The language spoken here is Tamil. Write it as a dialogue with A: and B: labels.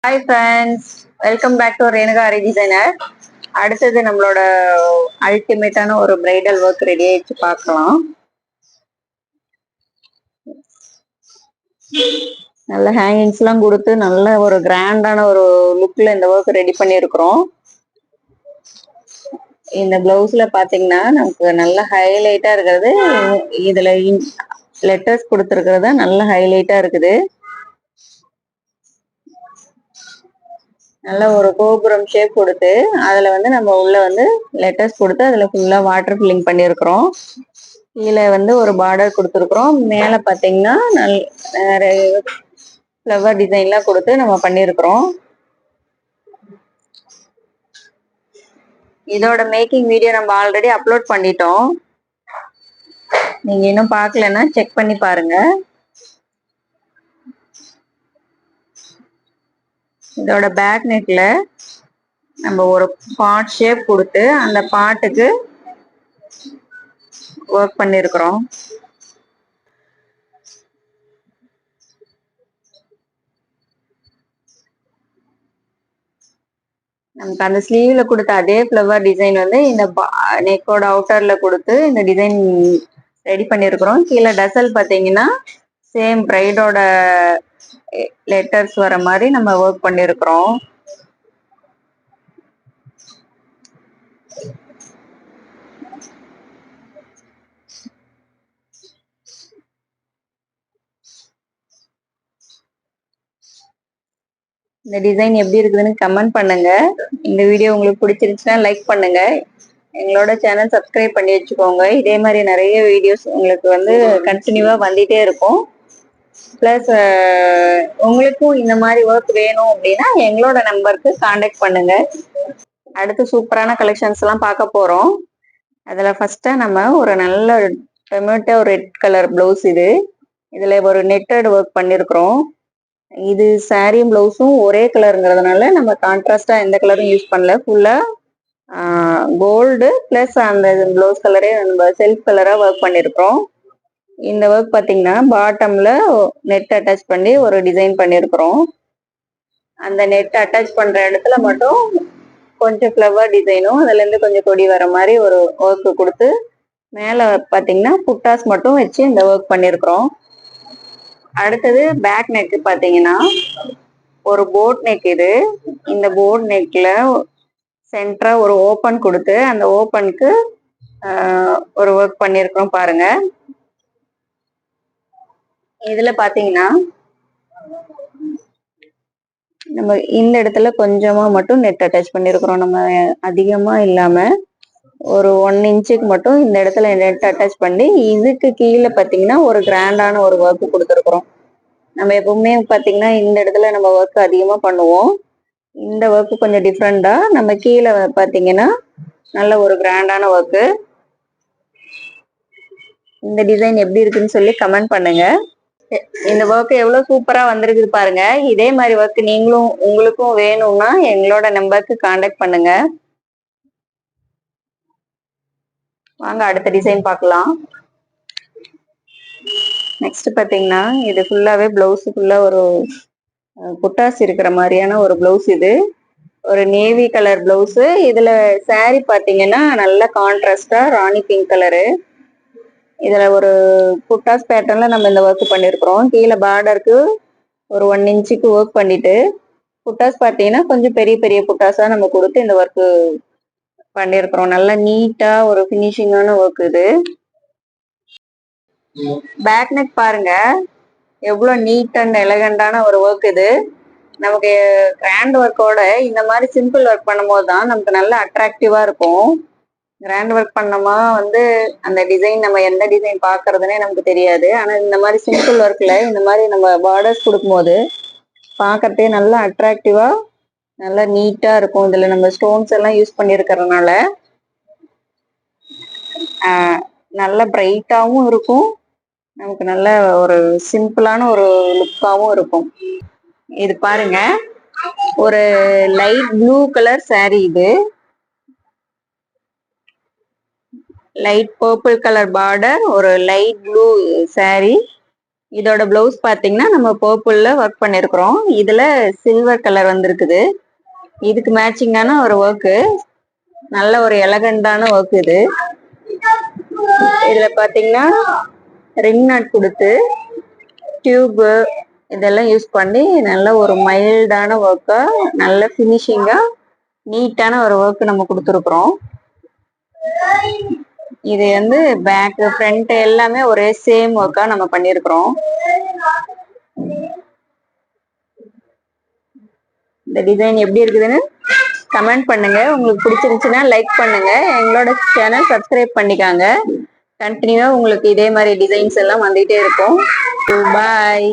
A: Hi friends, welcome back to Renuka Aari designer. அடுத்தது நம்மளோட அல்டிமேட்டான ஒரு பிரைடல் ஒர்க் ரெடி ஆயிடுச்சு, பார்க்கலாம். நல்ல ஹேங்கிங்ஸ்லாம் கொடுத்து நல்ல ஒரு கிராண்டான ஒரு லுக்ல இந்த ஒர்க் ரெடி பண்ணியிருக்கிறோம். இந்த பிளவுஸ்ல பாத்தீங்கன்னா நமக்கு நல்ல ஹைலைட்டா இருக்கிறது, இதுல லெட்டர்ஸ் கொடுத்துருக்கிறது நல்ல ஹைலைட்டா இருக்குது. நல்ல ஒரு கோபுரம் ஷேப் கொடுத்து அதுல வந்து நம்ம உள்ள வந்து லெட்டர்ஸ் கொடுத்து அதுல ஃபுல்லா வாட்டர் ஃபில்லிங் பண்ணியிருக்கிறோம். கீழே வந்து ஒரு பார்டர் கொடுத்துருக்குறோம். மேல பாத்தீங்கன்னா ஃப்ளவர் டிசைன்லாம் கொடுத்து நம்ம பண்ணியிருக்கிறோம். இதோட மேக்கிங் வீடியோ நம்ம ஆல்ரெடி அப்லோட் பண்ணிட்டோம். நீங்க இன்னும் பார்க்கலன்னா செக் பண்ணி பாருங்க. இதோட பேக் நெக்ல நம்ம ஒரு பாட் ஷேப் கொடுத்து அந்த பாட்டுக்கு ஒர்க் பண்ணிருக்கிறோம். நமக்கு அந்த ஸ்லீவ்ல கொடுத்த அதே ஃப்ளவர் டிசைன் வந்து இந்த நெக்கோட அவுட்டர்ல கொடுத்து இந்த டிசைன் ரெடி பண்ணிருக்கிறோம். கீழே டசல் பாத்தீங்கன்னா சேம் பிரைடோட லெட்டர்ஸ் வர மாதிரி நம்ம ஒர்க் பண்ணிருக்கிறோம். இந்த டிசைன் எப்படி இருக்குதுன்னு கமெண்ட் பண்ணுங்க. இந்த வீடியோ உங்களுக்கு பிடிச்சிருந்துச்சுன்னா லைக் பண்ணுங்க. எங்களோட சேனல் சப்ஸ்கிரைப் பண்ணி வச்சுக்கோங்க. இதே மாதிரி நிறைய வீடியோஸ் உங்களுக்கு வந்து கண்டினியூவா வந்துட்டே இருக்கும். பிளஸ் உங்களுக்கும் இந்த மாதிரி ஒர்க் வேணும் அப்படின்னா எங்களோட நம்பருக்கு கான்டாக்ட் பண்ணுங்க. அடுத்து சூப்பரான கலெக்ஷன்ஸ் எல்லாம் பார்க்க போறோம். அதுல ஃபர்ஸ்டா நம்ம ஒரு நல்ல டொமேட்டோ ரெட் கலர் பிளவுஸ். இதுல ஒரு நெட்டட் ஒர்க் பண்ணிருக்கிறோம். இது சாரியும் பிளவுஸும் ஒரே கலருங்கிறதுனால நம்ம கான்ட்ராஸ்டா எந்த கலரும் யூஸ் பண்ணல. ஃபுல்லா கோல்டு பிளஸ் அந்த பிளவுஸ் கலரே நம்ம செல்ஃப் கலரா ஒர்க் பண்ணிருக்கிறோம். இந்த ஒர்க் பாத்தீங்கன்னா பாட்டம்ல நெட் அட்டாச் பண்ணி ஒரு டிசைன் பண்ணிருக்கிறோம். அந்த நெட் அட்டாச் பண்ற இடத்துல மட்டும் கொஞ்சம் ஃப்ளவர் டிசைனும் அதுல இருந்து கொஞ்சம் கொடி வர மாதிரி ஒரு ஒர்க் கொடுத்து மேல பாத்தீங்கன்னா புட்டாஸ் மட்டும் வச்சு இந்த ஒர்க் பண்ணிருக்கிறோம். அடுத்தது பேக் நெக் பாத்தீங்கன்னா ஒரு போட் நெக். இந்த போட் நெக்ல சென்டரா ஒரு ஓபன் கொடுத்து அந்த ஓபனுக்கு ஒரு ஒர்க் பண்ணிருக்கிறோம் பாருங்க. இதுல பாத்தீங்கன்னா நம்ம இந்த இடத்துல கொஞ்சமா மட்டும் நெட் அட்டாச் பண்ணிருக்கிறோம். நம்ம அதிகமா இல்லாம ஒரு 1 இன்ச்சுக்கு மட்டும் இந்த இடத்துல நெட் அட்டாச் பண்ணி இதுக்கு கீழே பாத்தீங்கன்னா ஒரு கிராண்டான ஒரு ஒர்க் கொடுத்துருக்குறோம். நம்ம எப்பவுமே பாத்தீங்கன்னா இந்த இடத்துல நம்ம ஒர்க் அதிகமா பண்ணுவோம். இந்த ஒர்க் கொஞ்சம் டிஃப்ரெண்டா நம்ம கீழே பாத்தீங்கன்னா நல்ல ஒரு கிராண்டான ஒர்க். இந்த டிசைன் எப்படி இருக்குன்னு சொல்லி கமெண்ட் பண்ணுங்க. இந்த ஒர்க் எவ்வளவு சூப்பரா வந்திருக்குது பாருங்க. இதே மாதிரி ஒர்க் நீங்களும் உங்களுக்கும் வேணும்னா எங்களோட நம்பருக்கு கான்டாக்ட் பண்ணுங்க. வாங்க அடுத்த டிசைன் பார்க்கலாம். நெக்ஸ்ட் பாத்தீங்கன்னா இது ஃபுல்லாவே பிளவுஸ் ஃபுல்லா ஒரு புட்டாஸ் இருக்கிற மாதிரியான ஒரு பிளவுஸ். இது ஒரு நேவி கலர் பிளவுஸ். இதுல சாரி பாத்தீங்கன்னா நல்ல கான்ட்ராஸ்டா ராணி பிங்க் கலரு. இதுல ஒரு புட்டாஸ் பேட்டர்ன்ல நம்ம இந்த ஒர்க் பண்ணிருக்கிறோம். கீழே பார்டருக்கு ஒரு 1 இன்ச்சுக்கு ஒர்க் பண்ணிட்டு புட்டாஸ் பாத்தீங்கன்னா கொஞ்சம் பெரிய பெரிய புட்டாஸா நம்ம கொடுத்து இந்த ஒர்க் பண்ணிருக்கிறோம். நல்லா நீட்டா ஒரு பினிஷிங்கான ஒர்க். இது பேக் நெக் பாருங்க எவ்வளவு நீட் அண்ட் எலகண்டான ஒரு ஒர்க். இது நமக்கு கிராண்ட் ஒர்க்கோட இந்த மாதிரி சிம்பிள் ஒர்க் பண்ணும்போது தான் நமக்கு நல்ல அட்ராக்டிவா இருக்கும். கிராண்ட் ஒர்க் பண்ணோமா வந்து அந்த டிசைன் நம்ம எந்த டிசைன் பாக்குறதுனே நமக்கு தெரியாது. ஆனா இந்த மாதிரி சிம்பிள் ஒர்க்ல இந்த மாதிரி நம்ம பார்டர்ஸ் கொடுக்கும்போது பாக்குறதே நல்லா அட்ராக்டிவா நல்லா நீட்டா இருக்கும். இதுல நம்ம ஸ்டோன்ஸ் எல்லாம் யூஸ் பண்ணிருக்கிறதுனால நல்ல பிரைட்டாவும் இருக்கும். நமக்கு நல்ல ஒரு சிம்பிளான ஒரு லுக்காவும் இருக்கும். இது பாருங்க ஒரு லைட் ப்ளூ கலர் சாரி. இது லைட் பர்பிள் கலர் பார்டர் ஒரு லைட் ப்ளூ சாரி. இதோட பிளவுஸ் பாத்தீங்கன்னா நம்ம பர்பிள்ல ஒர்க் பண்ணிருக்கிறோம். இதுல சில்வர் கலர் வந்திருக்குது. இதுக்கு மேட்சிங்கான ஒரு ஒர்க்கு, நல்ல ஒரு எலகண்டான ஒர்க் இது. இதுல பாத்தீங்கன்னா ரிங் நாட் கொடுத்து டியூப் இதெல்லாம் யூஸ் பண்ணி நல்ல ஒரு மைல்டான ஒர்க்கா, நல்ல ஃபினிஷிங்கா, நீட்டான ஒரு ஒர்க் நம்ம கொடுத்துருக்குறோம். இது வந்து பேக் ஃப்ரண்ட் எல்லாமே ஒரே சேம் ஒர்க்கா நம்ம பண்ணிருக்கிறோம். இந்த டிசைன் எப்படி இருக்குதுன்னு கமெண்ட் பண்ணுங்க. உங்களுக்கு பிடிச்சிருந்துச்சுன்னா லைக் பண்ணுங்க. எங்களோட சேனல் சப்ஸ்கிரைப் பண்ணிக்காங்க. கண்டினியூவா உங்களுக்கு இதே மாதிரி டிசைன்ஸ் எல்லாம் வந்துட்டே இருக்கும். பாய்.